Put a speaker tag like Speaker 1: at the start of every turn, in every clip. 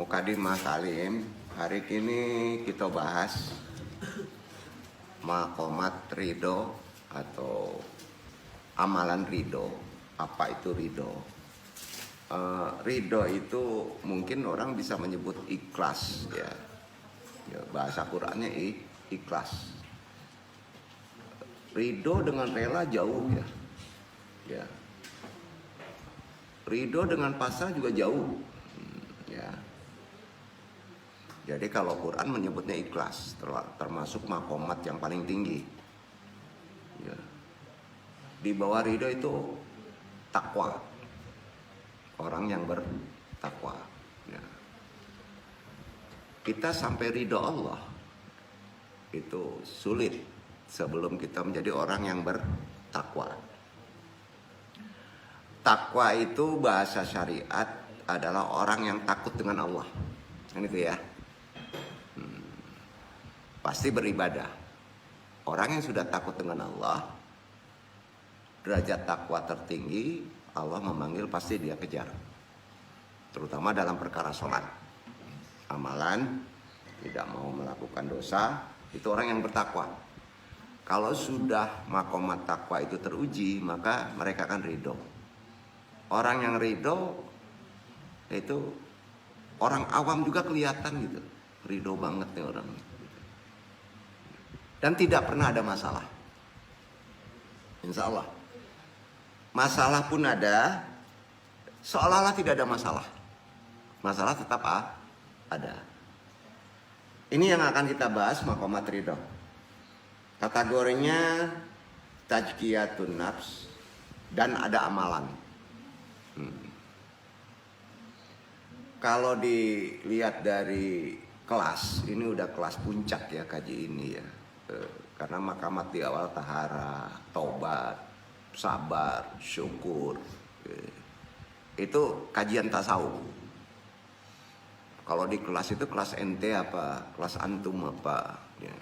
Speaker 1: Mukadimah Salim. Hari ini kita bahas maqamat ridho atau amalan ridho. Apa itu ridho? Ridho itu mungkin orang bisa menyebut ikhlas, ya. Bahasa Qurannya ikhlas. Ridho dengan rela jauh, ya. Ridho dengan pasrah juga jauh, ya. Jadi kalau Quran menyebutnya ikhlas, termasuk maqamat yang paling tinggi, ya. Di bawah ridho itu takwa, orang yang bertakwa, ya. Kita sampai ridho Allah itu sulit sebelum kita menjadi orang yang bertakwa. Takwa itu bahasa syariat adalah orang yang takut dengan Allah, kan itu ya. Pasti beribadah. Orang yang sudah takut dengan Allah, derajat takwa tertinggi, Allah memanggil pasti dia kejar. Terutama dalam perkara sholat, amalan, tidak mau melakukan dosa, itu orang yang bertakwa. Kalau sudah maqamat takwa itu teruji, maka mereka akan ridho. Orang yang ridho itu orang awam juga kelihatan gitu, ridho banget nih orang. Dan tidak pernah ada masalah, insya Allah. Masalah pun ada, seolah-olah tidak ada masalah. Masalah tetap ada. Ini yang akan kita bahas, maqamat ridho. Kategorinya tazkiyatun nafs dan ada amalan. Kalau dilihat dari kelas, ini udah kelas puncak ya kaji ini ya. Karena maqamat di awal tahara, taubat, sabar, syukur. Itu kajian tasawuf. Kalau di kelas itu kelas ente apa, kelas antum apa, ya.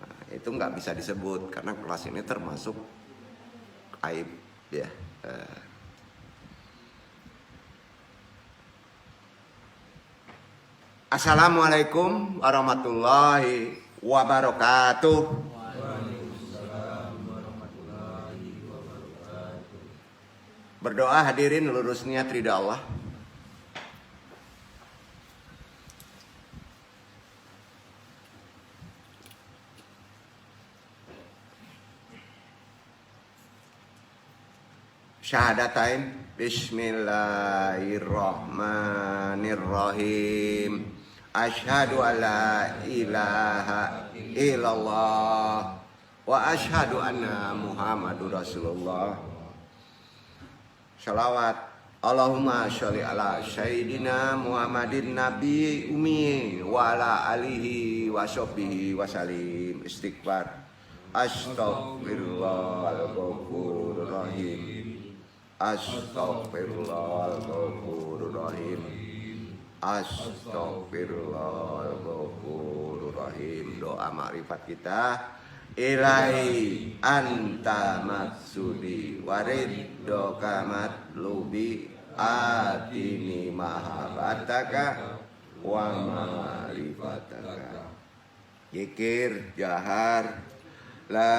Speaker 1: Nah, itu nggak bisa disebut karena kelas ini termasuk aib, ya. Assalamualaikum warahmatullahi wabarakatuh. Berdoa hadirin lurus niat ridha Allah. Syahadatain. Bismillahirrahmanirrahim. Asyhadu an la ilaha illallah wa asyhadu anna Muhammadur Rasulullah. Shalawat Allahumma sholli ala sayyidina Muhammadin nabi ummi wa ala alihi wa sahbihi wa salim. Istighfar. Astaghfirullahal rahim. Astaghfirullahaladzim. Astaghfirullahaladzim. Doa makrifat kita. Ilahi anta maksudi wariddoka matlubi atini mahabbataka wa ma'rifataka. Zikir jahar. La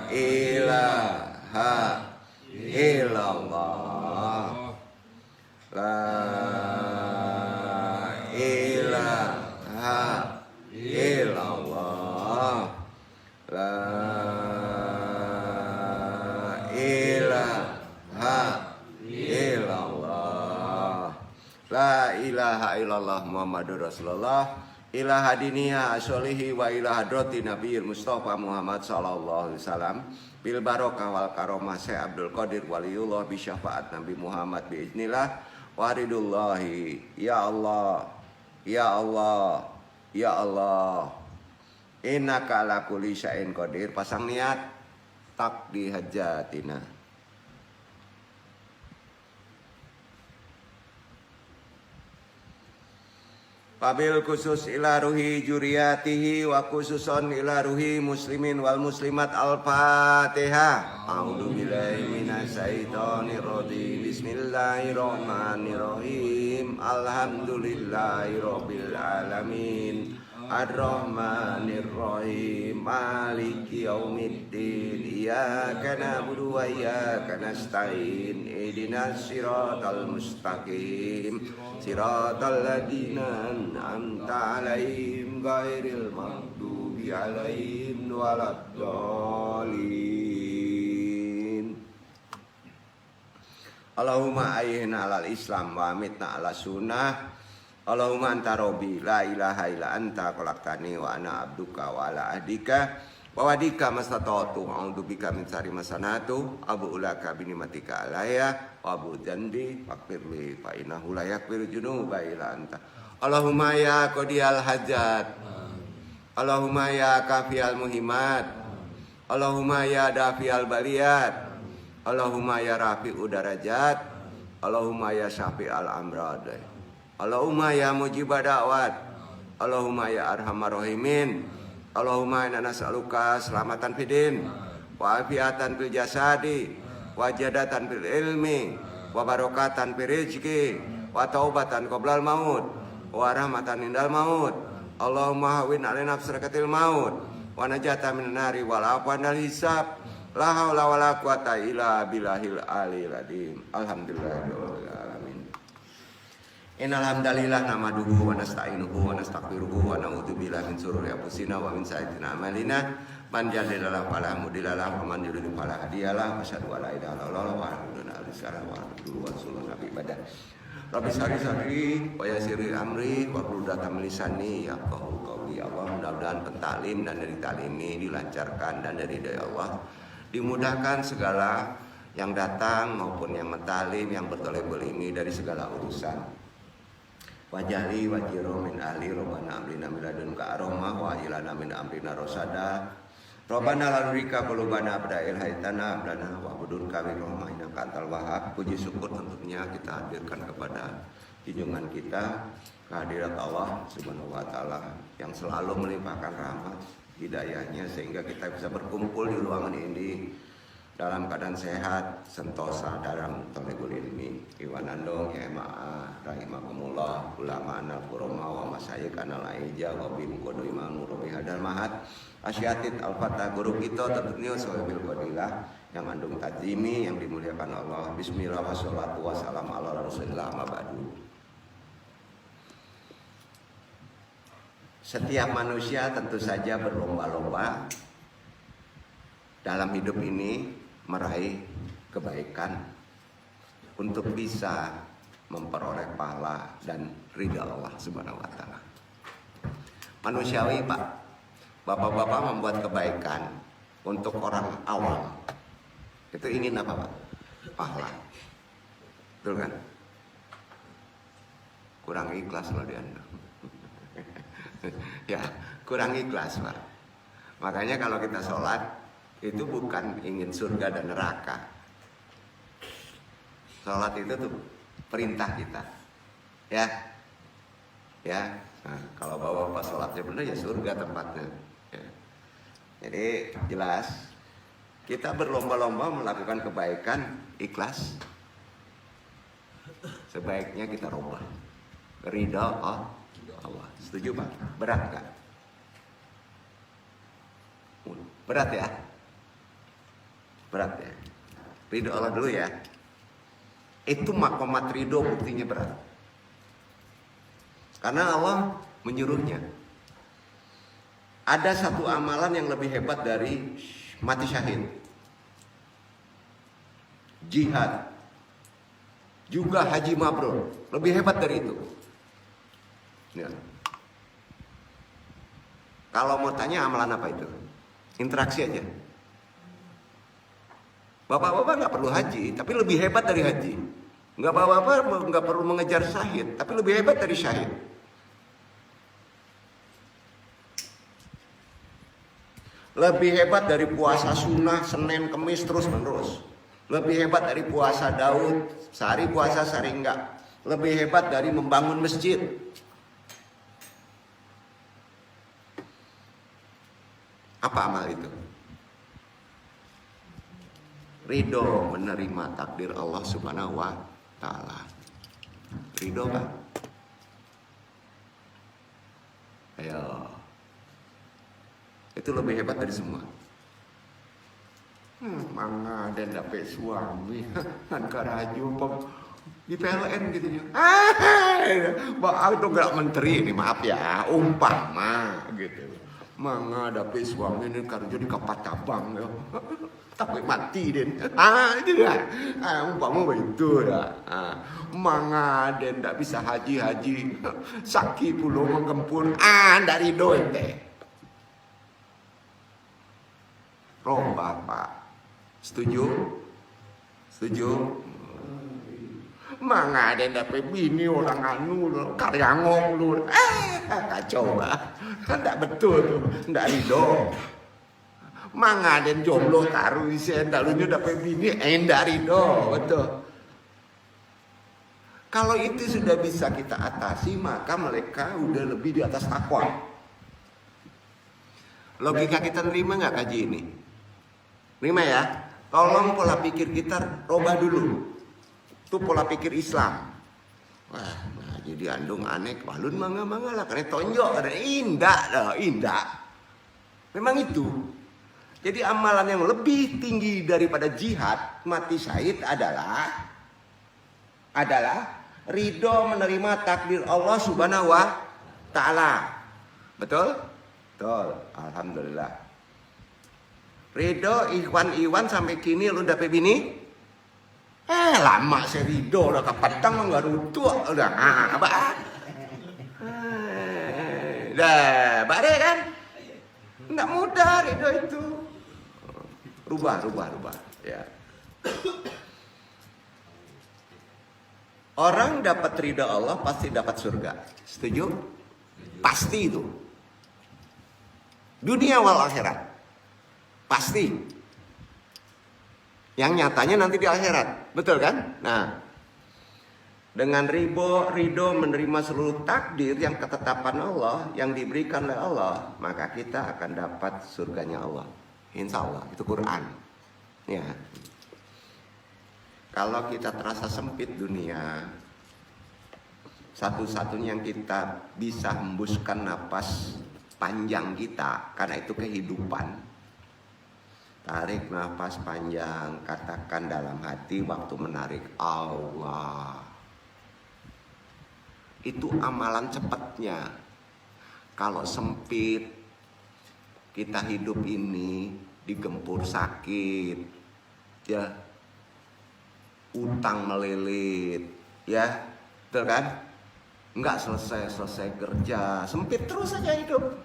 Speaker 1: ilaha illallah. La ilaha illallah. La ilaha illallah. La ilaha illallah Muhammadur Rasulullah. Ilaha diniyah asolihi wa ilaha droti nabiyil Mustafa Muhammad sallallahu alaihi wasallam bil barokah wal karomah Syekh Abdul Qadir waliullah bi syafaat Nabi Muhammad bi iznillah waridullahi. Ya Allah, ya Allah, ya Allah, innaka ala kulli syai'in qadir. Pasang niat tak di hajatina. Wabil khusus ila ruhi juriyatihi wa khususon ila ruhi muslimin wal muslimat al-fatihah. A'udzu billahi minasyaitonir rajim. Bismillahirrahmanirrahim. Alhamdulillahirabbil alamin. Ar-Rahmanir-Rahim. Maliki yaumiddin. Iyyaka na'budu wa iyyaka nasta'in. Ihdinas siratal mustaqim. Siratal ladzina an'amta 'alaihim ghairil maghdubi 'alaihim waladdallin. Allahumma ayyina 'alal Islam wa amitna 'ala sunnah. Allahumma anta rabbi la ilaha illa anta khalaqtani wa ana abduka wa ala ahdika wa wadika mastata'tu a'udzubika min syarri ma sanatu abu ulaka bi ni'matika alayya wa abu dzanbi faghfirli fa innahu la yaghfiru dzunuba illa anta. Allahumma ya qadiyal hajat, Allahumma ya kafiyal muhimat, Allahumma ya dafiyal baliyat, Allahumma ya rafi'ud darajat, Allahumma ya syafi'al amrad, Allahumma ya mujibah da'wat, Allahumma ya arhamar rahimin, Allahumma inna nas'aluka selamatan fidin wa afiatan fil jasadi wa jadatan fil ilmi wa barokatan fil rizki wa taubatan qoblal maut wa rahmatan indal maut. Allahumma hawin alaina nafsarakatil maut wa najatan minan nari wal afwan dal hisab. La haula wala quwata illa billahil aliyil azim. Alhamdulillahirabbil alamin. Innal hamdalillah nahmaduhu wa nasta'inuhu wa nastaghfiruhu wa na'udzu billahi min shururi anfusina wa min sayyiati a'malina. Man yahdihillahu fala mudilla lahu wa man yudlil fala hadiya lahu. Asyhadu an la ilaha illallah wa asyhadu anna Muhammadan rasulullah. Rabbi sari wa yassir amri wa hlul 'uqdatam min lisani yafqahu qawli. Allah, mudah-mudahan pentaklim dan dari taklim ini dilancarkan dan dari daya Allah dimudahkan segala yang datang maupun yang mentaklim yang bertolebul ini dari segala urusan. Wajali wajiro min ahli robbana amrina min ladunka aromah wa ilana min amrina rosada. Robbana lanurika qulubana ba'da haitana ablana wa budun kami rohmah innaka antal wahhab. Puji syukur tentunya kita hadirkan kepada junjungan kita, kehadirat Allah Subhanahu wa taala yang selalu melimpahkan rahmat hidayahnya sehingga kita bisa berkumpul di ruangan ini dalam keadaan sehat, sentosa dalam tolebul ilmi. Iwanandong ya ma'a rahimakumullah ulama anal kuroma wa masyayikh anal aija wa bim kodo iman murobi hadal mahat asyatit al-fatah guru kita tentunya sahabil qadilah yang andung tajimi yang dimuliakan Allah. Bismillah wassalatu wassalamu ala rasulillah amma ba'du. Setiap manusia tentu saja berlomba-lomba dalam hidup ini meraih kebaikan untuk bisa memperoleh pahala dan ridha Allah Subhanahu wa taala. Manusiawi, Pak. Bapak-bapak membuat kebaikan untuk orang awam. Itu ingin apa, Pak? Pahala. Betul kan? Kurang ikhlas loh dia. Ya, kurang ikhlas, Pak. Makanya kalau kita sholat itu bukan ingin surga dan neraka. Sholat itu tuh perintah kita, ya. Nah, kalau bapak sholatnya benar ya surga tempatnya. Ya. Jadi jelas kita berlomba-lomba melakukan kebaikan ikhlas. Sebaiknya kita robah ridha Allah. Setuju, Pak? Berat nggak? Berat ya? Berat ya. Ridho Allah dulu ya. Itu makomat ridho buktinya berat. Karena Allah menyuruhnya. Ada satu amalan yang lebih hebat dari mati syahid. Jihad. Juga haji mabrur. Lebih hebat dari itu. Ya. Kalau mau tanya amalan apa itu? Interaksi aja. Bapak-bapak nggak perlu haji, tapi lebih hebat dari haji. Bapak-bapak nggak perlu mengejar syahid, tapi lebih hebat dari syahid. Lebih hebat dari puasa sunnah Senin, Kemis terus menerus. Lebih hebat dari puasa Daud, sehari puasa sehari enggak. Lebih hebat dari membangun masjid. Apa amal itu? Ridho menerima takdir Allah Subhanahu wa Ta'ala. Ridho kan? Ayo. Itu lebih hebat dari semua. Mangga dan dapet suami kan karaju di PLN gitu ya. Itu gak menteri ini, maaf ya, umpama gitu. Mangga dapet suami ini karju di Kapatabang ya. Tapi mati den. Itu dah. Umpama begitu dah. Mangga den tak bisa haji. Sakit pulau menggempur. Dari doa teh. Roh Bapak. Setuju? Setuju? Mangga den dapet bini orang anu karyangong lu. Kacau bah. Kan tak betul tuh. Ndak ridho. Mangga den jomblo taruh isen dalunya dapet bini ndak ridho, betul. Kalau itu sudah bisa kita atasi, maka mereka udah lebih di atas takwa. Logika kita nerima nggak kaji ini? Nerima ya? Tolong pola pikir kita robah dulu. Itu pola pikir Islam. Wah, nah jadi andung aneh, balun mangga lah, karena tonjok, karena indah. Memang itu. Jadi amalan yang lebih tinggi daripada jihad, mati syahid adalah ridho menerima takdir Allah Subhanahu wa Ta'ala. Betul? Betul. Alhamdulillah. Ridho Iwan sampai kini lu dapet bini? Lama saya ridho udah kepetang enggak rutuh udah apa? Bare kan? Enggak mudah ridho itu. Rubah ya. Orang dapat ridha Allah pasti dapat surga. Setuju? Pasti itu. Dunia wal akhirat. Pasti. Yang nyatanya nanti di akhirat. Betul kan? Nah, dengan ridho menerima seluruh takdir yang ketetapan Allah, yang diberikan oleh Allah, maka kita akan dapat surganya Allah. Insya Allah, itu Quran. Ya. Kalau kita terasa sempit dunia, satu-satunya yang kita bisa hembuskan napas panjang kita, karena itu kehidupan. Tarik napas panjang, katakan dalam hati waktu menarik Allah. Itu amalan cepatnya. Kalau sempit, kita hidup ini digempur sakit, ya, utang melilit, ya, betul kan? Enggak selesai kerja, sempit terus saja hidup.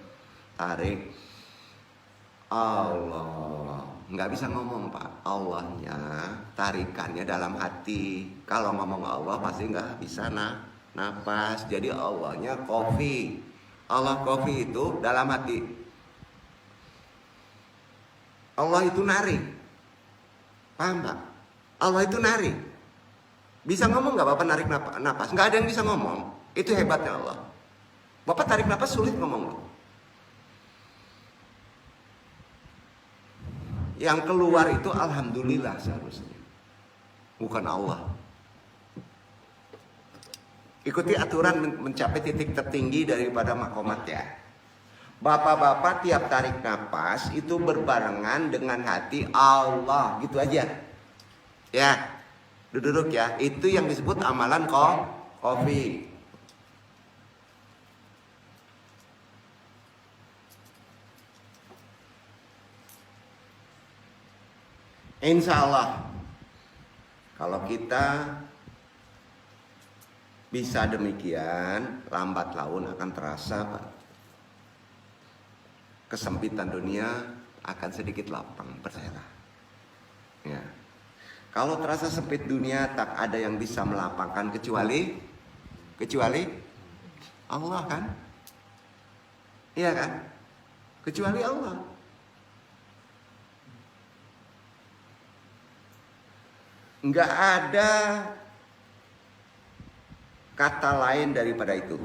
Speaker 1: Tarik Allah, nggak bisa ngomong Pak. Allahnya, tarikannya dalam hati. Kalau ngomong Allah pasti nggak bisa napas. Jadi Allahnya kofi. Allah kofi itu dalam hati. Allah itu narik. Paham Pak? Allah itu narik. Bisa ngomong nggak Bapak narik napas? Nggak ada yang bisa ngomong. Itu hebatnya Allah. Bapak tarik napas sulit ngomong. Yang keluar itu alhamdulillah seharusnya. Bukan Allah. Ikuti aturan mencapai titik tertinggi daripada makomat ya. Bapak-bapak tiap tarik napas itu berbarengan dengan hati Allah. Gitu aja. Ya. Duduk ya. Itu yang disebut amalan kofi. Insya Allah, kalau kita bisa demikian, lambat laun akan terasa Pak. Kesempitan dunia akan sedikit lapang, percayalah. Ya. Kalau terasa sempit dunia, tak ada yang bisa melapangkan kecuali Allah kan? Iya kan? Kecuali Allah. Enggak ada kata lain daripada itu.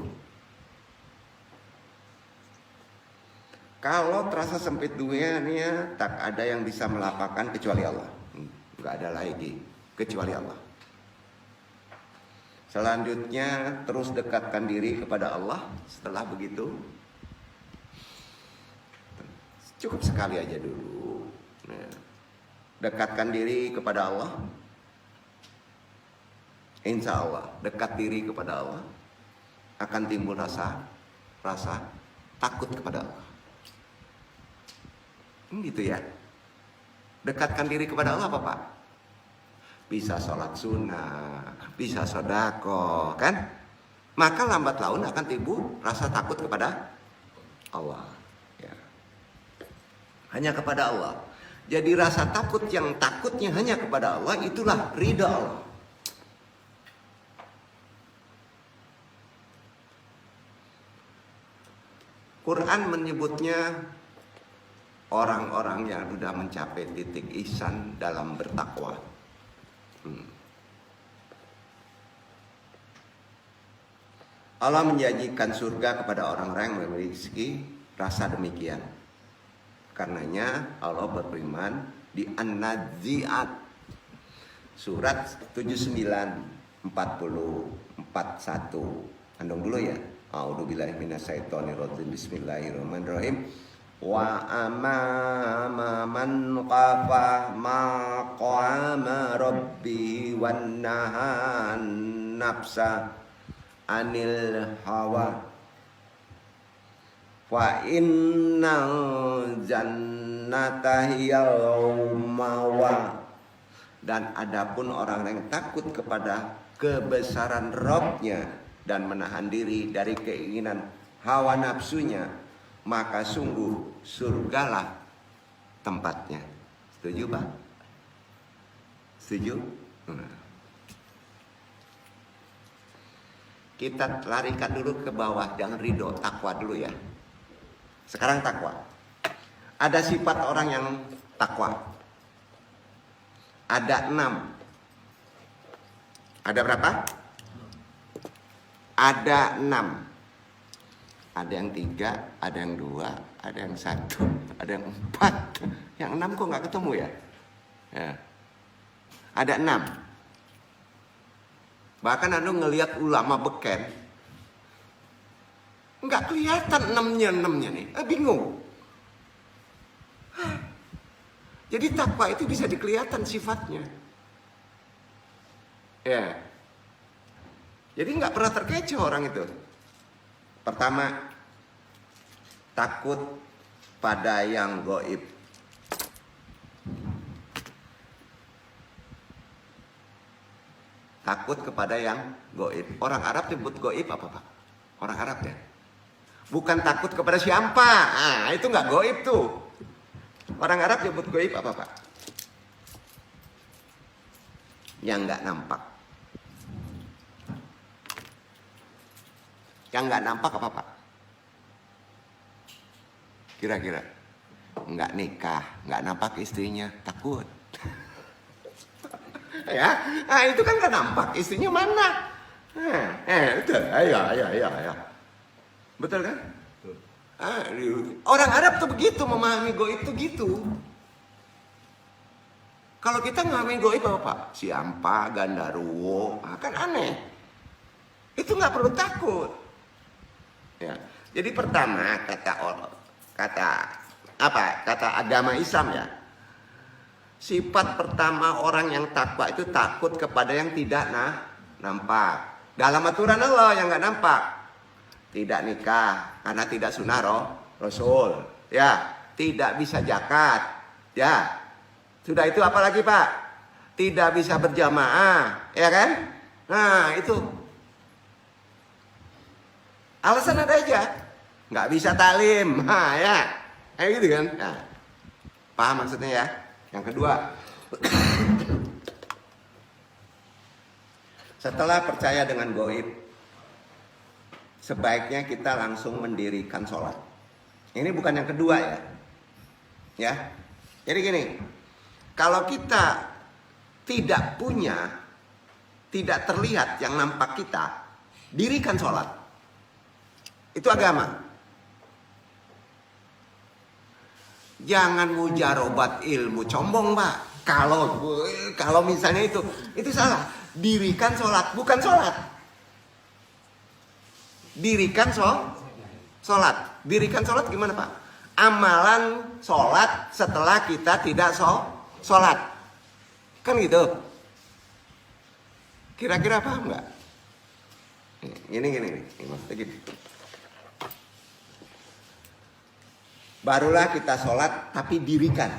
Speaker 1: Kalau terasa sempit dunianya, tak ada yang bisa melapangkan kecuali Allah. Nggak ada lagi kecuali Allah. Selanjutnya terus dekatkan diri kepada Allah. Setelah begitu, cukup sekali aja dulu. Nah, dekatkan diri kepada Allah. Insya Allah, dekat diri kepada Allah, akan timbul rasa takut kepada Allah. Gitu ya. Dekatkan diri kepada Allah apa Pak? Bisa sholat sunnah, bisa sodako, kan? Maka lambat laun akan timbul rasa takut kepada Allah. Ya. Hanya kepada Allah. Jadi rasa takut yang takutnya hanya kepada Allah, itulah ridha Allah. Quran menyebutnya orang-orang yang sudah mencapai titik ihsan dalam bertakwa. Allah menjanjikan surga kepada orang-orang yang memiliki rasa demikian. Karenanya Allah berfirman di An-Nazi'at surat 79 40 41. Andong dulu ya. A'udzubillahi minasyaitonirrajim. Bismillahirrahmanirrahim. Wa amama man qafa maqama rabbi wan nahan nafsa anil hawa fa innal jannata hiyal mawa. Dan adapun orang yang takut kepada kebesaran Rabb-nya dan menahan diri dari keinginan hawa nafsunya, maka sungguh surgalah tempatnya. Setuju Pak? Setuju? Kita larikan dulu ke bawah, jangan ridho, takwa dulu ya. Sekarang takwa. Ada sifat orang yang takwa. Ada 6. Ada berapa? Ada 6. Ada yang 3, ada yang 2, ada yang 1, ada yang 4. Yang 6 kok nggak ketemu ya? Ya. Ada 6. Bahkan Anda ngelihat ulama beken, nggak kelihatan 6-nya nih. Bingung. Jadi takwa itu bisa dikelihatan sifatnya. Ya. Jadi nggak pernah terkecoh orang itu. Pertama, takut pada yang gaib. Takut kepada yang gaib. Orang Arab nyebut gaib apa Pak? Orang Arab ya. Bukan takut kepada siapa. Ah, itu nggak gaib tuh. Orang Arab nyebut gaib apa Pak? Yang nggak nampak. Yang nggak nampak apa Pak? Kira-kira nggak nikah, nggak nampak istrinya, takut. Ya, nah itu kan nggak nampak istrinya mana? Betul, ayo. Betul kan? Orang Arab tuh begitu memahami gaib tuh gitu. Kalau kita memahami gaib apa Pak? Siampa, gandaruwo, kan aneh. Itu nggak perlu takut. Ya. Jadi pertama kata agama Islam ya. Sifat pertama orang yang takwa itu takut kepada yang tidak nampak. Dalam aturan Allah yang nggak nampak. Tidak nikah karena tidak sunnah Rasul. Ya, tidak bisa zakat. Ya. Sudah itu apa lagi Pak? Tidak bisa berjamaah, ya kan? Nah, itu. Alasan ada aja. Nggak bisa taklim. Nah, ya. Kayak gitu kan? Nah, paham maksudnya ya? Yang kedua. Setelah percaya dengan gaib, sebaiknya kita langsung mendirikan sholat. Ini bukan yang kedua ya. Ya. Jadi gini. Kalau kita tidak punya, tidak terlihat yang nampak kita, dirikan sholat. Itu agama. Jangan mujarobat ilmu sombong, Pak. Kalau misalnya itu salah. Dirikan sholat, bukan sholat. Dirikan sholat. Dirikan sholat gimana, Pak? Amalan sholat setelah kita tidak sholat. Kan gitu. Kira-kira paham nggak? Gini. Maksudnya gini. Barulah kita sholat, tapi dirikan.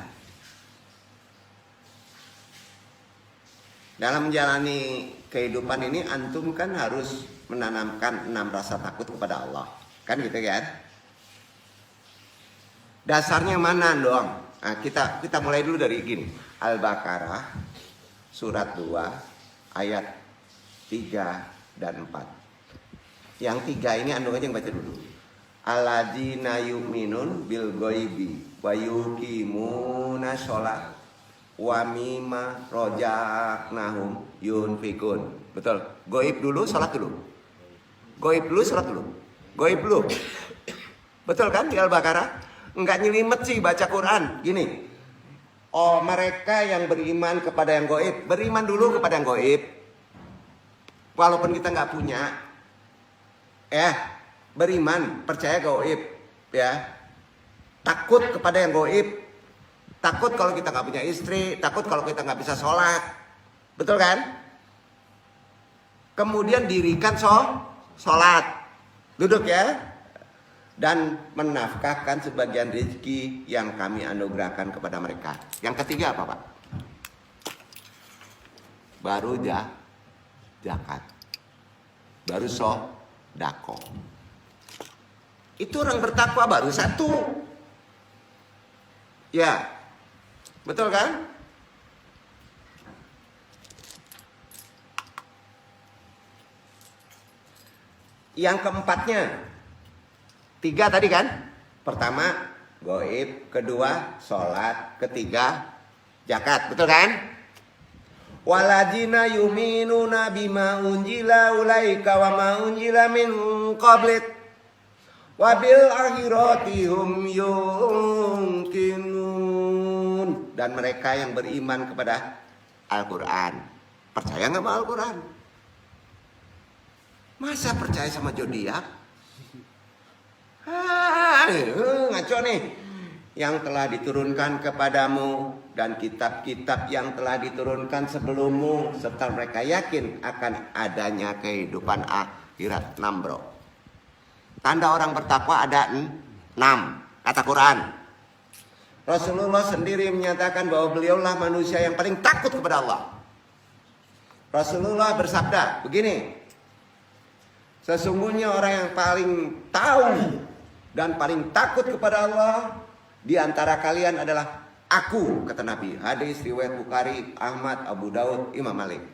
Speaker 1: Dalam menjalani kehidupan ini, antum kan harus menanamkan 6 rasa takut kepada Allah. Kan gitu kan? Dasarnya mana doang? Nah, kita mulai dulu dari gini. Al-Baqarah, surat 2, ayat 3 dan 4. Yang 3 ini antum aja yang baca dulu. Alladzina yu'minun bil ghaibi wa yuqimuna sholat wa mimma razaqnahum yunfikun. Betul. Gaib dulu, sholat dulu. Gaib dulu, sholat dulu. Gaib dulu. Betul kan di Al-Baqarah? Enggak nyelimet sih baca Quran. Gini. Oh, mereka yang beriman kepada yang gaib, beriman dulu kepada yang gaib. Walaupun kita nggak punya, beriman, percaya gaib, ya. Takut kepada yang gaib. Takut kalau kita nggak punya istri, takut kalau kita nggak bisa sholat, betul kan? Kemudian dirikan sholat, duduk ya, dan menafkahkan sebagian rezeki yang kami anugerahkan kepada mereka. Yang ketiga apa, Pak? Baru zakat, baru sodako. Itu orang bertakwa baru satu. Ya, betul kan? Yang keempatnya, 3 tadi kan? Pertama, gaib. Kedua, sholat. Ketiga, zakat. Betul kan? Waladzina yuminuna bima unjila ulaika wa ma unjila min qablik wabil akhirati hum yungkinun. Dan mereka yang beriman kepada Al-Quran. Percaya nggak sama Al-Quran? Masa percaya sama zodiak? Ngaco nih. Yang telah diturunkan kepadamu dan kitab-kitab yang telah diturunkan sebelummu, serta mereka yakin akan adanya kehidupan akhirat. 6 bro. Tanda orang bertakwa ada 6, kata Quran. Rasulullah sendiri menyatakan bahwa beliaulah manusia yang paling takut kepada Allah. Rasulullah bersabda begini, sesungguhnya orang yang paling tahu dan paling takut kepada Allah di antara kalian adalah aku, kata Nabi. Hadis riwayat Bukhari, Ahmad, Abu Daud, Imam Malik.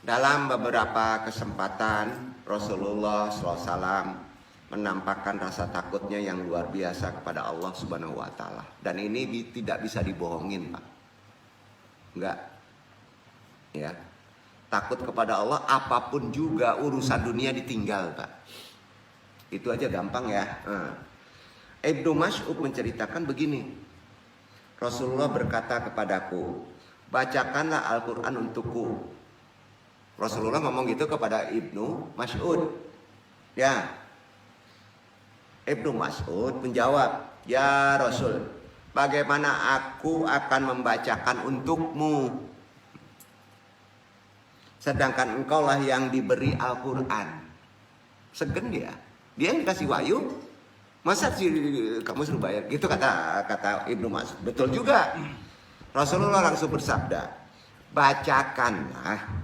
Speaker 1: Dalam beberapa kesempatan Rasulullah SAW menampakkan rasa takutnya yang luar biasa kepada Allah Subhanahu wa Ta'ala. Dan ini tidak bisa dibohongin, Pak. Enggak. Ya. Takut kepada Allah apapun juga urusan dunia ditinggal, Pak. Itu aja gampang ya. Ibnu Mas'ud menceritakan begini. Rasulullah berkata kepadaku, bacakanlah Al-Quran untukku. Rasulullah ngomong gitu kepada Ibnu Mas'ud. Ya. Ibnu Mas'ud menjawab, ya Rasul, bagaimana aku akan membacakan untukmu? Sedangkan engkau lah yang diberi Al-Quran. Segen dia. Dia yang dikasih wahyu. Masa sih kamu suruh bayar? Gitu kata Ibnu Mas'ud. Betul juga. Rasulullah langsung bersabda, bacakanlah.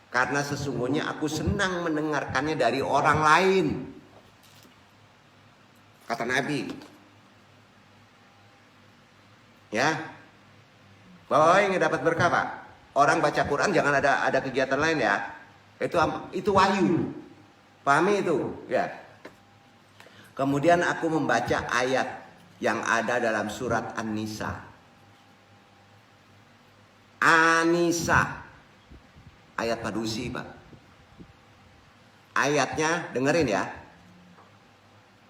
Speaker 1: Karena sesungguhnya aku senang mendengarkannya dari orang lain. Kata Nabi. Ya. Bahwa yang dapat berkah, Pak. Orang baca Quran jangan ada kegiatan lain ya. Itu wahyu. Pahami itu? Ya. Kemudian aku membaca ayat yang ada dalam surat An-Nisa. An-Nisa. Ayat padusi, Pak. Ayatnya dengerin ya.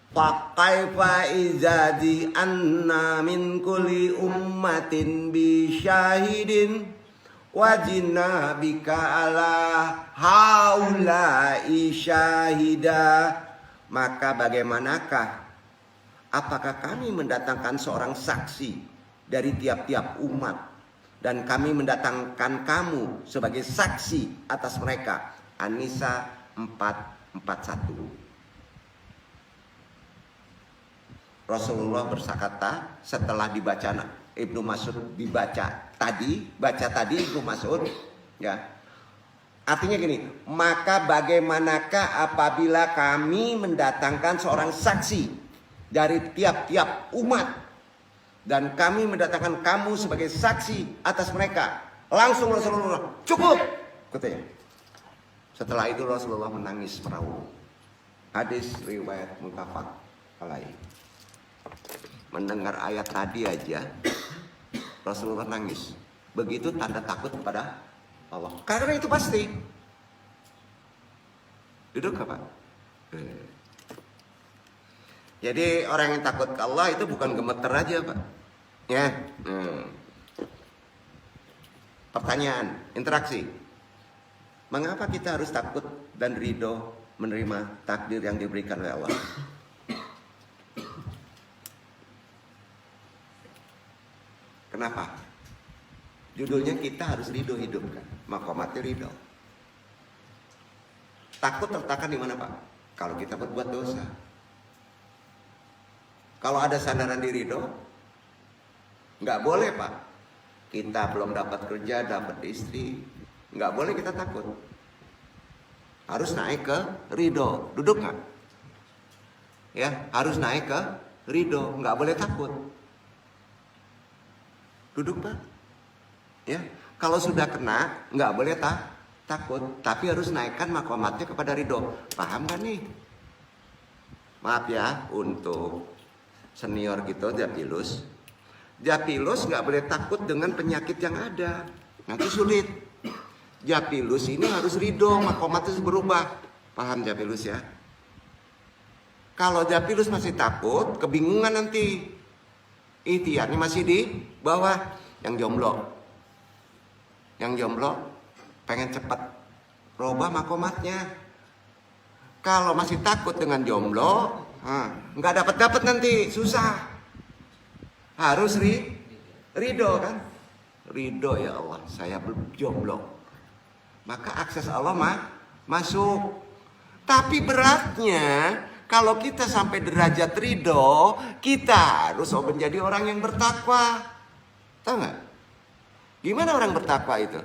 Speaker 1: Faqaifa izadi anna min kulli ummatin bi syahidin wajina bika ala haulai syahida. Maka bagaimanakah, apakah kami mendatangkan seorang saksi dari tiap-tiap umat dan kami mendatangkan kamu sebagai saksi atas mereka. An-Nisa 4:41. Rasulullah berkata setelah dibaca Ibnu Mas'ud baca tadi Ibnu Mas'ud, ya. Artinya gini, maka bagaimanakah apabila kami mendatangkan seorang saksi dari tiap-tiap umat dan kami mendatangkan kamu sebagai saksi atas mereka. Langsung Rasulullah, cukup, katanya. Setelah itu Rasulullah menangis meraung. Hadis riwayat muttafaq alaih. Mendengar ayat tadi aja Rasulullah nangis. Begitu tanda takut kepada Allah. Karena itu pasti. Duduk apa? Jadi orang yang takut ke Allah itu bukan gemeter aja, Pak. Ya. Pertanyaan, interaksi. Mengapa kita harus takut dan ridho menerima takdir yang diberikan oleh Allah? Kenapa? Judulnya kita harus ridho hidupkan. Maqamatnya ridho. Takut terletakkan di mana, Pak? Kalau kita berbuat dosa. Kalau ada sandaran di ridho, nggak boleh, Pak. Kita belum dapat kerja, dapat istri, nggak boleh kita takut. Harus naik ke ridho. Duduk nggak? Ya, harus naik ke ridho, nggak boleh takut. Duduk, Pak. Ya, kalau sudah kena nggak boleh takut, tapi harus naikkan maqamatnya kepada ridho. Paham kan nih? Maaf ya untuk senior gitu, Japilus nggak boleh takut dengan penyakit yang ada, nanti sulit. Japilus ini harus ridho, maqamatnya berubah. Paham Japilus ya? Kalau Japilus masih takut, kebingungan nanti. Ikhtiarnya masih di bawah. Yang jomblo pengen cepat robah makomatnya. Kalau masih takut dengan jomblo, nggak dapat nanti, susah. Harus ridho kan? Ridho, ya Allah, saya belum jomblo. Maka akses Allah masuk. Tapi beratnya, kalau kita sampai derajat ridho, kita harus menjadi orang yang bertakwa. Tahu nggak? Gimana orang bertakwa itu?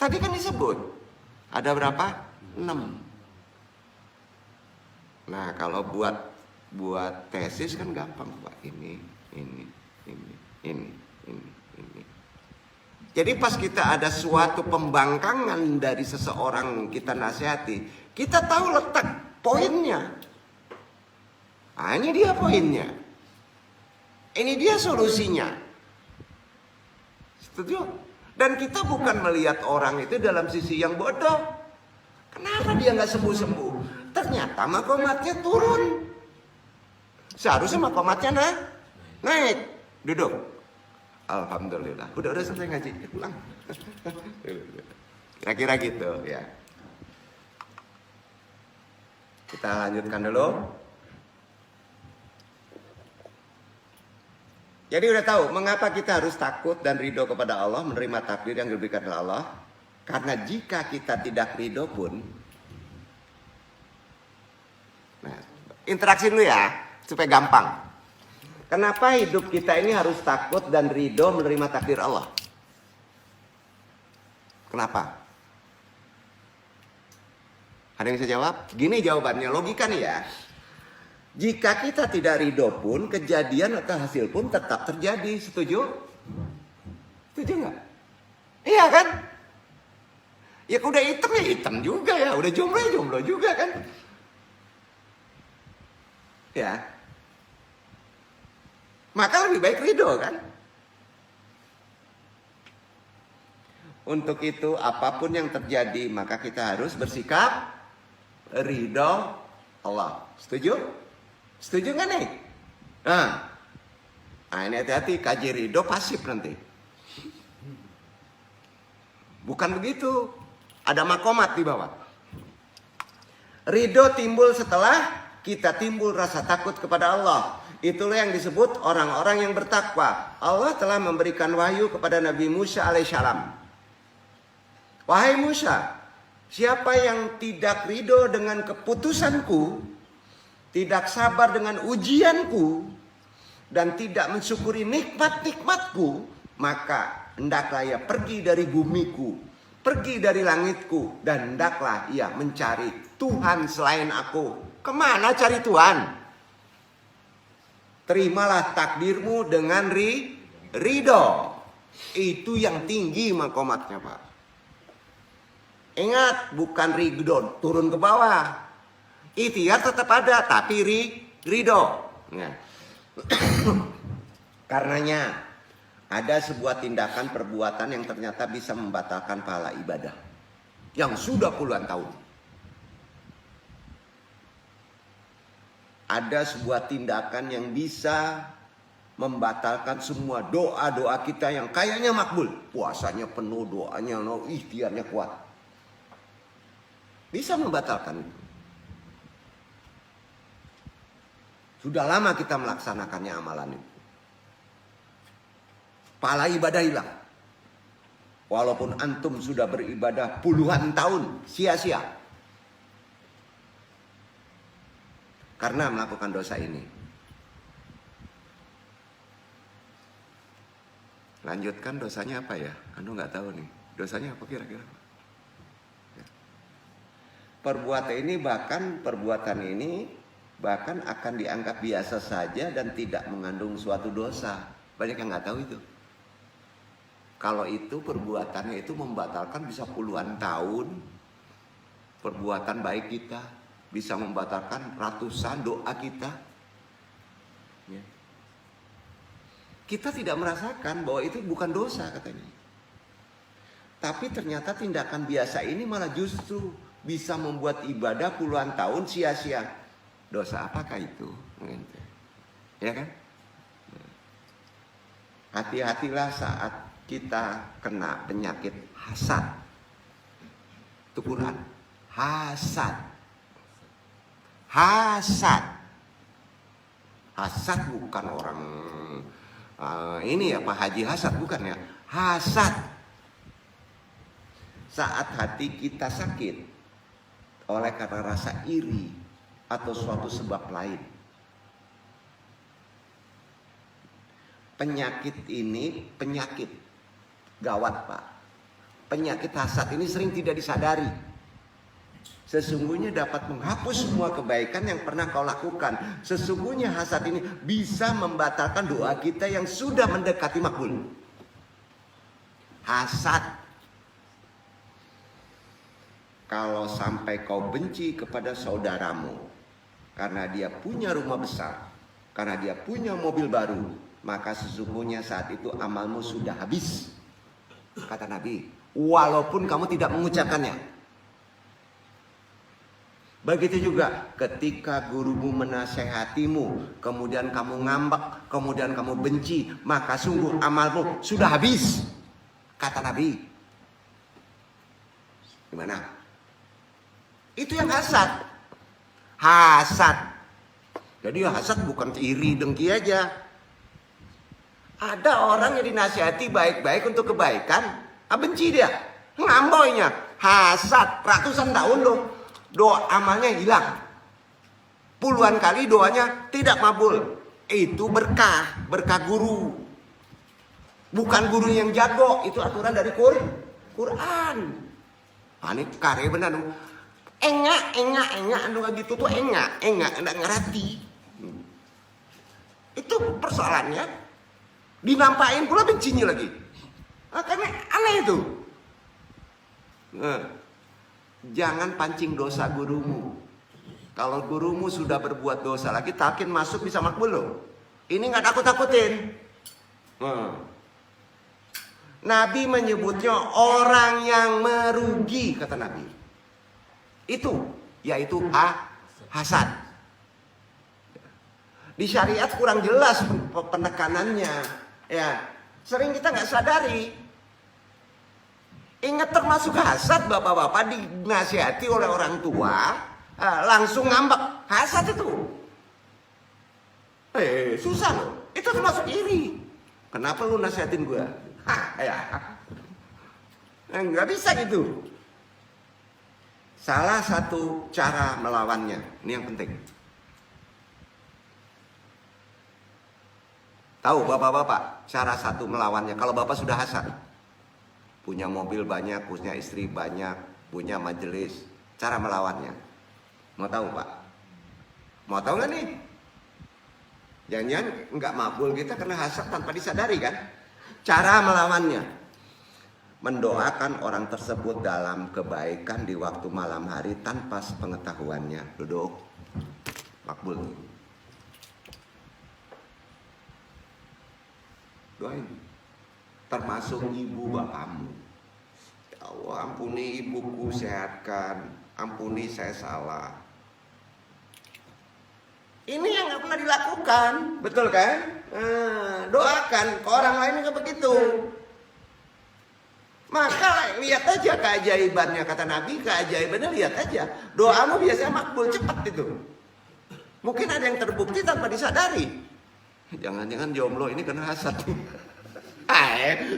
Speaker 1: Tadi kan disebut. Ada berapa? 6. Nah, kalau buat tesis kan gampang, Pak. Ini. Jadi pas kita ada suatu pembangkangan dari seseorang kita nasihati, kita tahu letak poinnya. Nah, ini dia poinnya. Ini dia solusinya. Setuju? Dan kita bukan melihat orang itu dalam sisi yang bodoh. Kenapa dia nggak sembuh-sembuh? Ternyata maqamatnya turun. Seharusnya maqamatnya naik. Duduk. Alhamdulillah. Udah selesai ngaji. Pulang. Kira-kira gitu ya. Kita lanjutkan dulu. Jadi udah tahu mengapa kita harus takut dan ridho kepada Allah, menerima takdir yang diberikan oleh Allah. Karena jika kita tidak ridho pun, nah, interaksi dulu ya, supaya gampang. Kenapa hidup kita ini harus takut dan ridho menerima takdir Allah? Kenapa? Ada yang bisa jawab? Gini jawabannya, logika nih ya. Jika kita tidak ridho pun, kejadian atau hasil pun tetap terjadi. Setuju? Setuju nggak? Iya kan? Ya udah hitam ya hitam juga ya. Udah jomblo ya jomblo juga kan? Ya. Maka lebih baik ridho kan? Untuk itu apapun yang terjadi maka kita harus bersikap ridho Allah. Setuju? Setuju nggak nih? Nah ini hati-hati, kaji ridho pasif nanti. Bukan begitu. Ada makomat di bawah. Ridho timbul setelah kita timbul rasa takut kepada Allah. Itulah yang disebut orang-orang yang bertakwa. Allah telah memberikan wahyu kepada Nabi Musa alaihissalam. Wahai Musa, siapa yang tidak ridho dengan keputusanku, tidak sabar dengan ujianku, dan tidak mensyukuri nikmat-nikmatku, maka hendaklah ia pergi dari bumiku, pergi dari langitku, dan hendaklah ia mencari Tuhan selain aku. Kemana cari Tuhan? Terimalah takdirmu dengan ridho. Itu yang tinggi makomatnya, Pak. Ingat, bukan ridho turun ke bawah. Ikhtiar tetap ada, tapi ridho. Nah. Karenanya ada sebuah tindakan perbuatan yang ternyata bisa membatalkan pahala ibadah yang sudah puluhan tahun. Ada sebuah tindakan yang bisa membatalkan semua doa-doa kita yang kayaknya makbul. Puasanya penuh, doanya ikhtiarnya kuat. Bisa membatalkan itu. Sudah lama kita melaksanakannya amalan itu. Pahala ibadah hilang. Walaupun antum sudah beribadah puluhan tahun, sia-sia. Karena melakukan dosa ini. Lanjutkan dosanya apa ya? Anu nggak tahu nih. Dosanya apa kira-kira? Perbuatan ini bahkan akan dianggap biasa saja dan tidak mengandung suatu dosa. Banyak yang nggak tahu itu. Kalau itu perbuatannya itu membatalkan bisa puluhan tahun. Perbuatan baik kita bisa membatalkan ratusan doa kita. Ya. Kita tidak merasakan bahwa itu bukan dosa katanya. Tapi ternyata tindakan biasa ini malah justru bisa membuat ibadah puluhan tahun sia-sia. Dosa apakah itu? Ya kan? Hati-hatilah saat kita kena penyakit hasad. Itu Quran. Hasad. Hasad. Hasad bukan orang ini ya Pak Haji Hasad, bukan ya. Hasad. Saat hati kita sakit oleh karena rasa iri atau suatu sebab lain. Penyakit ini penyakit gawat Pak. Penyakit hasad ini sering tidak disadari. Sesungguhnya dapat menghapus semua kebaikan yang pernah kau lakukan. Sesungguhnya hasad ini bisa membatalkan doa kita yang sudah mendekati makbul. Hasad. Kalau sampai kau benci kepada saudaramu karena dia punya rumah besar, karena dia punya mobil baru, maka sesungguhnya saat itu amalmu sudah habis. Kata Nabi, walaupun kamu tidak mengucapkannya. Begitu juga ketika gurumu menasehatimu, kemudian kamu ngambek, kemudian kamu benci, maka sungguh amalmu sudah habis. Kata Nabi. Gimana? Itu yang hasad. Hasad. Jadi hasad bukan iri dengki aja. Ada orang yang dinasihati baik-baik untuk kebaikan, benci dia, ngamboynya, hasad, ratusan tahun loh. Doa amalnya hilang. Puluhan kali doanya tidak makbul. Itu berkah guru. Bukan guru yang jago, itu aturan dari Quran. Ini karya benar. Enggak anu gitu tuh enggak enggak ngerti. Itu persoalannya. Dinampain pula bencinya lagi. Karena aneh itu. Jangan pancing dosa gurumu. Kalau gurumu sudah berbuat dosa lagi, takin masuk bisa makbul loh. Ini nggak takut-takutin. Nabi menyebutnya orang yang merugi, kata Nabi. Itu, yaitu hasad. Di syariat kurang jelas penekanannya. Ya, sering kita nggak sadari. Ingat termasuk hasad, bapak-bapak dinasihati oleh orang tua, langsung ngambek. Hasad itu. Susah loh. Itu termasuk iri. Kenapa lu nasihatin gue? Ya. Nggak bisa gitu. Salah satu cara melawannya, ini yang penting. Tahu bapak-bapak, cara satu melawannya. Kalau bapak sudah hasad, punya mobil banyak, punya istri banyak, punya majelis, cara melawannya. Mau tahu pak? Mau tahu nggak nih? Jangan-jangan nggak makbul kita karena hasad tanpa disadari kan? Cara melawannya, mendoakan orang tersebut dalam kebaikan di waktu malam hari tanpa sepengetahuannya. Duduk, makbul. Doain, termasuk ibu bapakmu. Ya Allah, ampuni ibuku, sehatkan. Ampuni saya salah. Ini yang nggak pernah dilakukan, betul kan? Doakan ke orang lain nggak begitu. Maka lihat aja keajaibannya, kata Nabi, keajaibannya lihat aja. Doamu biasanya makbul cepat itu. Mungkin ada yang terbukti tanpa disadari. Jangan-jangan jomblo ini kena hasad.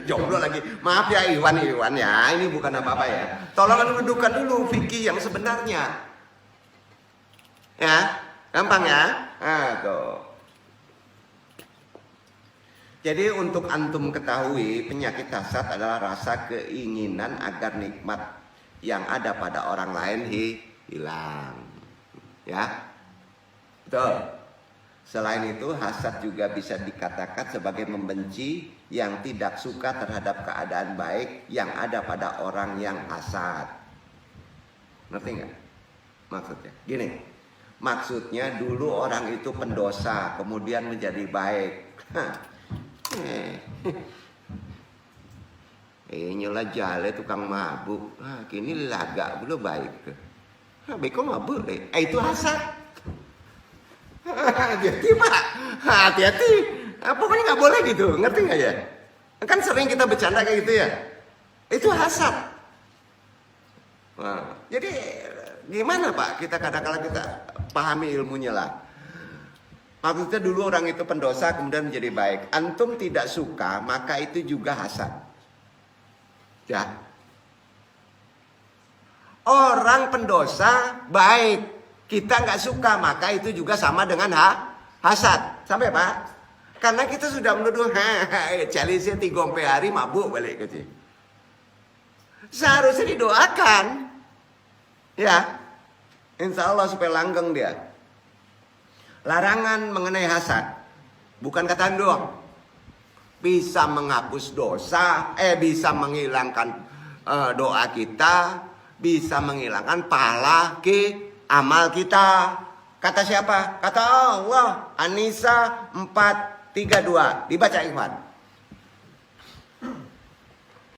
Speaker 1: Jomblo lagi. Maaf ya Iwan ya, ini bukan apa-apa ya. Tolong dudukkan dulu fikih yang sebenarnya. Ya, gampang ya. Tuh. Jadi untuk antum ketahui, penyakit hasad adalah rasa keinginan agar nikmat yang ada pada orang lain hilang. Ya. Betul. Selain itu, hasad juga bisa dikatakan sebagai membenci yang tidak suka terhadap keadaan baik yang ada pada orang yang hasad. Ngerti nggak maksudnya? Gini, maksudnya dulu orang itu pendosa, kemudian menjadi baik. Nyola jale tukang mabuk. Kini laga belum baik. Beko mabuk deh. Itu hasad. Hati-hati pak, hati-hati. Pokoknya nggak boleh gitu, ngerti nggak ya? Kan sering kita bercanda kayak gitu ya. Itu hasad. Nah, jadi gimana pak? Kita kadang-kadang kita pahami ilmunya lah. Maksudnya dulu orang itu pendosa kemudian menjadi baik. Antum tidak suka maka itu juga hasad. Ya. Orang pendosa baik. Kita nggak suka maka itu juga sama dengan hasad. Sampai pak? Karena kita sudah menuduh calisnya 3 hari mabuk balik ke sini. Seharusnya didoakan. Ya. Insya Allah supaya langgeng dia. Larangan mengenai hasad. Bukan kataan doang. Bisa menghapus dosa. Bisa menghilangkan doa kita. Bisa menghilangkan pahala amal kita. Kata siapa? Kata Allah. An-Nisa 4:32. Dibaca Ikhwan.